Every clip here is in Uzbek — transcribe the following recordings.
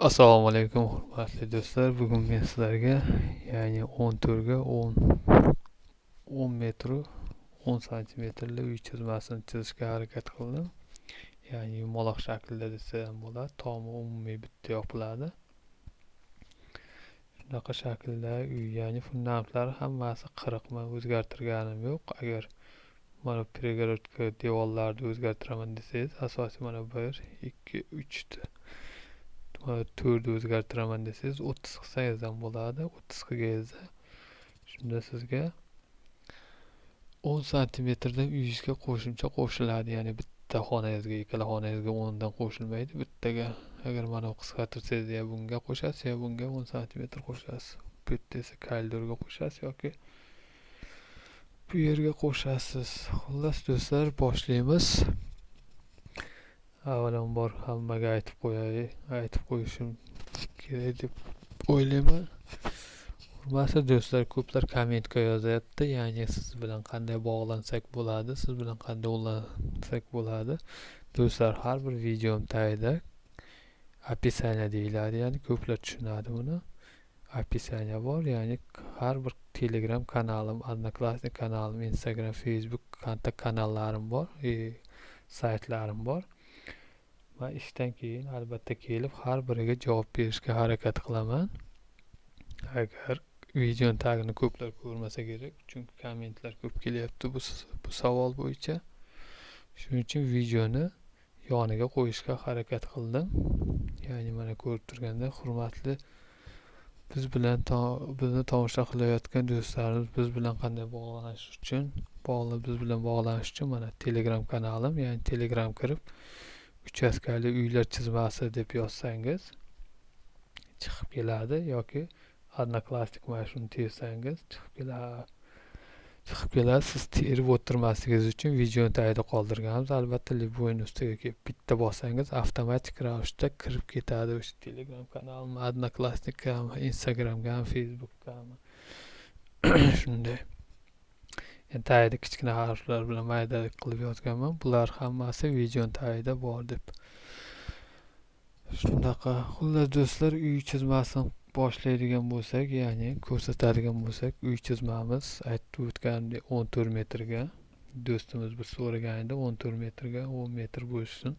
Assalomu alaykum hurmatli do'stlar. Bugun men sizlarga ya'ni 14 ga 10 metr 10 santimetrli uy chizmasini chizishga harakat qildim. Ya'ni yumaloq shaklda desa ham bo'ladi. Tomi umumiy bitta yopiladi. Shunaqa shaklda uy, ya'ni fundamentlari hammasi qirqman, o'zgartirganim yo'q. Agar mana перегородка devorlarni o'zgartiraman desangiz, asosiy mana 1, 2, 3 ta 4 o'zgartiraman desangiz 30 qilsangiz ham bo'ladi. 30 qilganingizda shunda sizga 10 santimetrdan uyingizga qo'shimcha qo'shiladi. Ya'ni bitta xonangizga, ikkala xonangizga 10 dan qo'shilmaydi. Bittaga agar mana qisqartirsangiz ya bunga qo'shasiz, ya bunga 10 santimetr qo'shasiz. Bu yerda esa koridorga qo'shasiz yoki bu yerga qo'shasiz. Xullas do'stlar, boshlaymiz. Avvalambor hammaga aytib qo'yishim kerak deb o'ylayman. Hurmatli do'stlar, ko'plar kommentga yozyapti, ya'ni siz bilan qanday bog'lansak bo'ladi, siz bilan qanday ulansak bo'ladi. Do'stlar, har bir videom tagida описание deyiladi, ya'ni ko'plar tushunadi buni. Описание bor, ya'ni har bir Telegram kanalim, Odnoklassnik kanalim, Instagram, Facebook kontakt kanallarim bor, saytlarim bor. Va ishdan keyin albatta kelib har biriga javob berishga harakat qilaman. Agar video tagini ko'plar ko'rmasa kerak, chunki kommentlar ko'p kelyapti bu savol bo'yicha. Shuning uchun videoni yoniga qo'yishga harakat qildim. Ya'ni mana ko'rib turganda hurmatli bizni tomosha qilayotgan do'stlarimiz biz bilan qanday biz bilan bog'lanish uchun mana Telegram kanalim, ya'ni Telegram kirib uchastkali uylar chizmasi deb yozsangiz chiqib keladi, yoki Odnoklassnik mana shuni tersangiz chiqib keladi. Siz terib o'tirmasligingiz uchun videoni tagida qoldirganmiz. Albatta любойni ustiga kelib bitta bossangiz avtomatik ravishda kirib ketadi o'sha Telegram kanalimga, Odnoklassnikka, Instagramga, Facebookga. Shunday. Yani tagida kichkina harflar bilan maydalik qilib yozganman. Bular hammasi videoning tagida bor deb. Shunaqa. Xullas do'stlar, uy chizmasini boshlaydigan bo'lsak, ya'ni ko'rsatadigan bo'lsak, uy chizmamiz aytib o'tganimdek 14 metrga. Do'stimiz bir so'raganida 14 metrga 10 metr bo'lsin.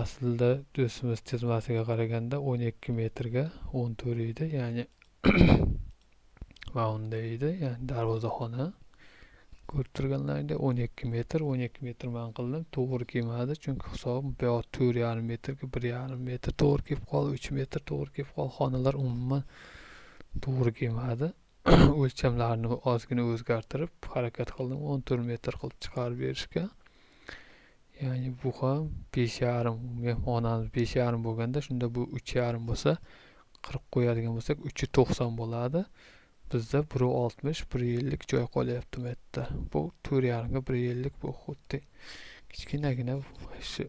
Aslida do'stimiz chizmasiga qaraganda 12 metrga 14 edi, ya'ni va unda edi, ya'ni darvozaxona. Ko'rib turganlaringdek 12 metr man qildim. To'g'ri kelmadi, chunki hisobim bu yoq 4,5 metrga 1,5 metr to'g'ri kelib qoldi, 3 metr to'g'ri kelib qoldi. Xonalar umuman to'g'ri kelmadi. O'lchamlarni ozgina o'zgartirib harakat qildim 14 metr qilib chiqarib berishga. Ya'ni bu ham 5,5, mehmonamiz 5,5 bo'lganda, shunda bu 3,5 bo'lsa, 40 qo'yadigan bo'lsak 390 bo'ladi. Bizda 160, 150 joy qolyapti bu yerda. Bu 4,5 ga 150 bu xuddi kichkinagina shu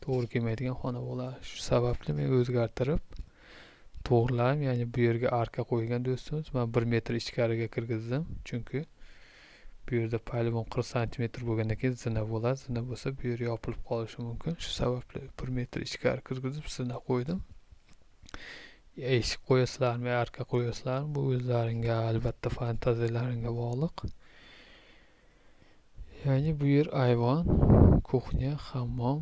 to'g'ri kelmaydigan xona bo'ladi. Shu sababli men o'zgartirib to'g'riladim. Ya'ni bu yerga arka qo'ygan do'stimiz, men 1 metr ichkariga kirgizdim, chunki bu yerda polygon 40 santimetr bo'lgandan keyin zina bo'ladi. Zina bo'lsa bu yer yopilib qolishi mumkin. Shu sababli 1 metr ichkari kirgizib zina qo'ydim. Eshik qo'yasizlarmi, arka qo'yasizlarmi, bu o'zlaringga albatta fantaziyalaringga bog'liq. Ya'ni bu yer ayvon, kuxnya, hammom,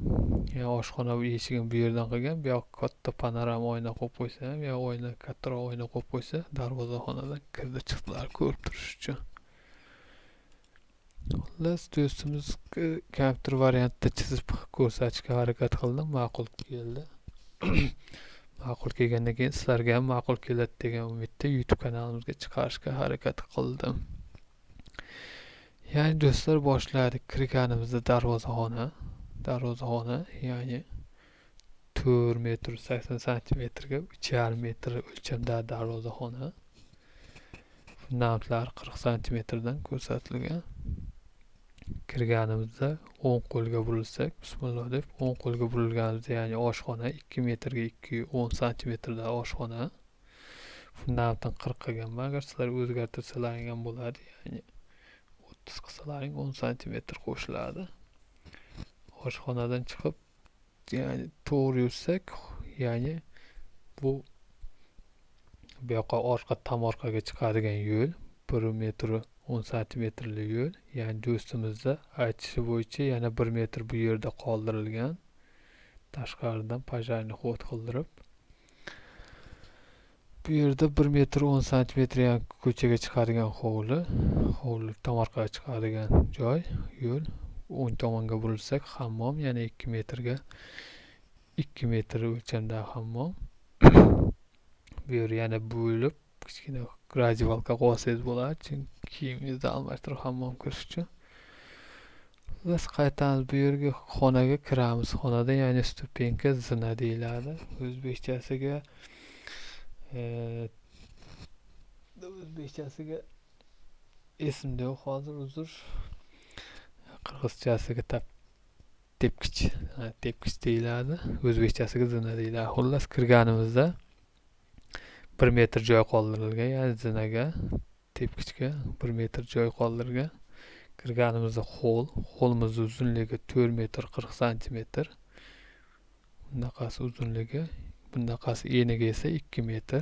ya'ni oshxona eshigini bu yerdan qilgan. Bu yoq katta panorama oyna qo'yib qo'ysa ham, yo oyna kattaroq oyna qo'yib qo'ysa, darvozaxonadan kirdi chiqdilar ko'rib turish uchun. Xullas, do'stimiz kompyuter variantda chizib ko'rsatishga harakat qildim, ma'qul keldi. Ma'qul kelgandan keyin sizlarga ham ma'qul keladi degan umidda YouTube kanalimizga chiqarishga harakat qildim. Ya'ni do'stlar, boshladik. Kirganimizda darvozaxona, ya'ni 4 metr 80 santimetrga 3,5 metr o'lchamda darvozaxona. Fundamentlari 40 santimetrdan ko'rsatilgan. Kirganimizda 10 qo'lga burilsak, bismillah deb 10 qo'lga burilganimizda, ya'ni oshxona 2 metrga 10 santimetrda oshxona. Fundamentdan 40 qilganman. Agar sizlar o'zgartirsalaring ham bo'ladi, ya'ni 30 qilsalaring 10 santimetr qo'shiladi. Oshxonadan chiqib, ya'ni to'g'ri yursak, ya'ni bu yoqqa tomorqaga chiqadigan yo'l 1 metr 10 santimetrli yo'l. Ya'ni do'stimizni aytishi bo'yicha yana 1 metr bu yerda qoldirilgan. Tashqaridan pojarni xod qildirib. Bu yerda 1 metr 10 santimetr yani ko'chaga chiqadigan hovli tomorqaga chiqadigan joy, yo'l. O'ng tomonga burilsak hammom, yana 2 metrga 2 metr o'lchamdagi hammom. Bu yer yana bo'lib kichkina rajivalka qo'ysangiz bo'ladi, chunki kiyimingizni almashtirib hammom kirish uchun. Biz qaytamiz bu yerga xonaga kiramiz. Xonada ya'ni stupenka zina deyiladi. O'zbekchasiga esimda yo'q hozir, uzr. Qirg'izchasiga tepkich deyiladi. O'zbekchasiga zina deyiladi. Xullas kirganimizda 1 metr joy qoldirilgan, ya'ni zinaga, tepkichga 1 metr joy qoldirilgan. Kirganimizda xo'limiz uzunligi 4 metr 40 santimetr. Bunaqasi uzunligi, bunaqasi enigi esa 2 metr.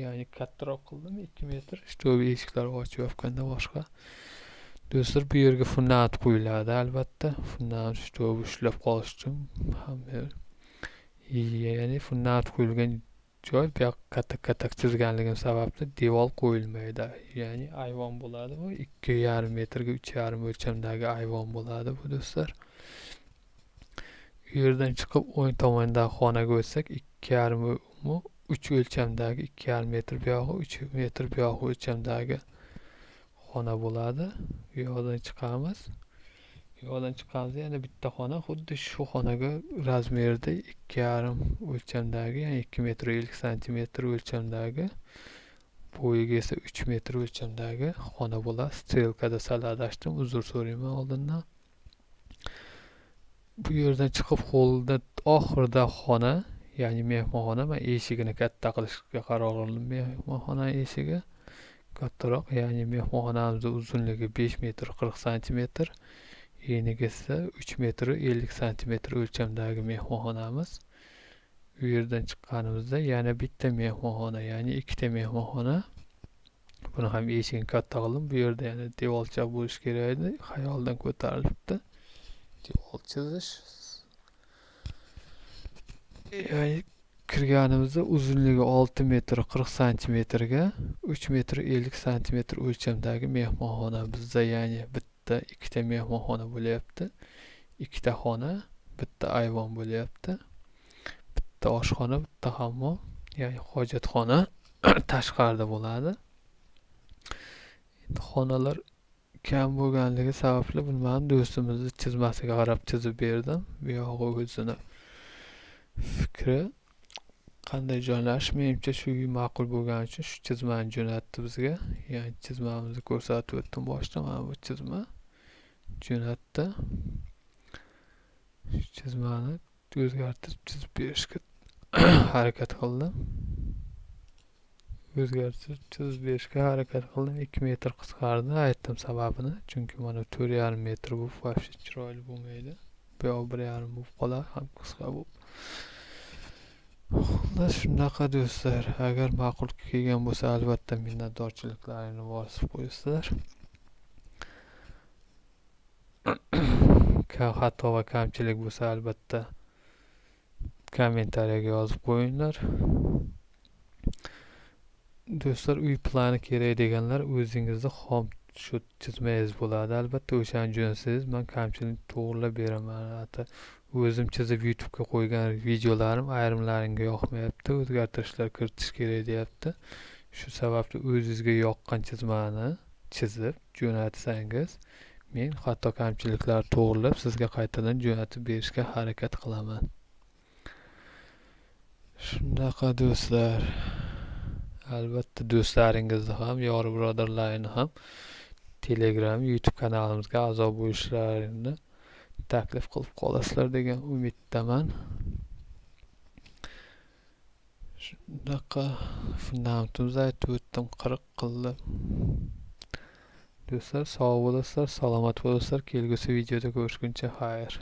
Ya'ni kattaroq qildim 2 metr. Shtob eshiklar ochib yopganda boshqa. Do'stlar, bu yerga fundament qo'yiladi albatta. Fundament shtob ushlab qolish uchun hamma. Ya'ni fundament qo'yilgan joy bu yoq katak chizganligim sababli devor qo'yilmaydi. Ya'ni ayvon bo'ladi bu. 2,5 metrga 3,5 o'lchamdagi ayvon bo'ladi bu do'stlar. Bu yerdan chiqib o'ng tomondagi xonaga o'tsak 2,5 3 o'lchamdagi 2,5 metr bu yog'i 3 metr bu yog'i o'lchamdagi xona bo'ladi. Bu yoqdan chiqamiz. Yana bitta xona xuddi shu xonaga razmerda 2,5 o'lchamdagi, ya'ni 2 metr 50 santimetr o'lchamdagi, bo'yiga esa 3 metr o'lchamdagi xona bo'ladi. Strelkada sal adashdim, uzr so'rayman oldindan. Bu yerdan chiqib xo'lda oxirida xona, ya'ni mehmonxona. Men eshigini katta qilishga qaror qildim. Mehmonxona eshigi kattaroq, ya'ni mehmonxonamizning uzunligi 5 metr 40 santimetr. Eniga esa 3 metr 50 santimetr o'lchamdagi mehmonxonamiz. Bu yerdan chiqqanimizda yana bitta mehmonxona, ya'ni ikkita mehmonxona. Buni ham eshigini katta qildim. Bu yerda yana devorcha bo'lish kerak edi. Xayoldan ko'tarilibdi. Devor chizish. Ya'ni kirganimizda uzunligi 6 metr 40 santimetrga 3 metr 50 santimetr o'lchamdagi mehmonxona bizda, ya'ni ikkita mehmonxona bo'lyapti. Ikkita xona, bitta ayvon bo'lyapti. Bitta oshxona, bitta hammom, ya'ni hojatxona tashqarida bo'ladi. Endi xonalar kam bo'lganligi sababli bilmadim, do'stimizni chizmasiga qarab chizib berdim. Bu yog'i o'zini fikri qanday joylashish, menimcha shu ma'qul bo'lgani uchun shu chizmani jo'natdi bizga. Ya'ni chizmamizni ko'rsatib o'tdim boshda, mana bu chizma jo'natdi. Shu chizmani o'zgartirib chizib berishga harakat qildim. 2 metr qisqardi, aytdim sababini. Chunki mana 4,5 metr bu vobshe chiroyli bo'lmaydi. Bu yoq 1,5 bo'lib qolar, ham qisqa bo'lib. Xullas shunaqa do'stlar. Agar ma'qul kelgan bo'lsa, albatta minnatdorchiliklarini bosib qo'yasizlar. Xato va kamchilik bo'lsa, albatta kommentariyaga yozib qo'yinglar. Do'stlar, uy plani kerak deganlar o'zingizni xom shu chizmangiz bo'ladi. Albatta o'shani jo'natsangiz men kamchilikni to'g'rilab beraman. O'zim chizib YouTube'ga qo'ygan videolarim ayrimlaringga yoqmayapti, o'zgartirishlar kiritish kerak deyapti. Shu sababli o'zingizga yoqqan chizmani chizib jo'natsangiz, men xato kamchiliklarni to'g'rilab sizga qaytadan jo'natib berishga harakat qilaman. Shunaqa do'stlar. Albatta do'stlaringizni ham, yor birodarlarini ham Telegram, YouTube kanalimizga a'zo bo'lishlarini taklif qilib qolasizlar degan umiddaman. Shunaqa fundamentimizni aytib o'tdim, 40 qildim. Do'stlar, sog' bo'lasizlar, salomat bo'lasizlar. Kelgusi videoda ko'rishguncha xayr.